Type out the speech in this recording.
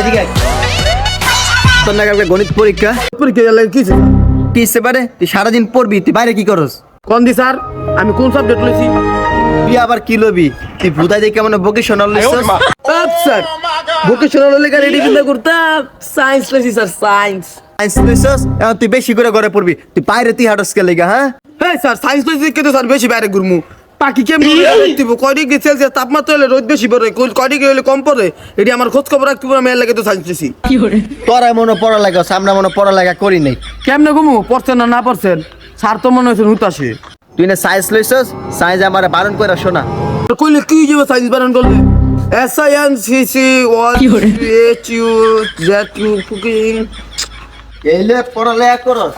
এদিকে আয়। তোর না কালকে গণিত পরীক্ষা পরীক্ষা লাগে কি কি হচ্ছে পারে তুই সারাদিন পড়বি তুই বাইরে কি করস কোন দি স্যার আমি কোন সাবজেক্ট লইছি তুই আবার কি লবি তুই ভুতাই দেখে মানে ভোকেশনাল লইছস স্যার ভোকেশনাল লেখা রেডি কিন্তু করতাম সায়েন্স লইছি স্যার সায়েন্স সায়েন্স লইছস এখন তুই বেশি করে ঘরে পড়বি তুই বাইরে তুই হাঁটস কে লেগা হ্যাঁ হ্যাঁ স্যার সায়েন্স লইছি কিন্তু স্যার বেশি বাইরে ঘুরমু পাখি কেমনি দিব কয় ডিগ্রি সেলসিয়াস তাপমাত্রা হলে রোদ বেশি পড়ে কয় ডিগ্রি হলে কম পড়ে এটি আমার খোঁজ খবর রাখতে পুরো মেয়ের লাগে তো সায়েন্স লইছি তোরা মনে পড়ালেখা সামনে মনে পড়ালেখা করি নাই কেমনে ঘুমু পড়ছেন না পড়ছেন স্যার তো মনে হয়েছে হুতাশে তুই না সায়েন্স লইছস সায়েন্স আমার বারণ করে শোনা কইলে কি যাবে সায়েন্স বানান করলে SINCC 1HU ZU কুকিং এইলে পড়ালেখা করস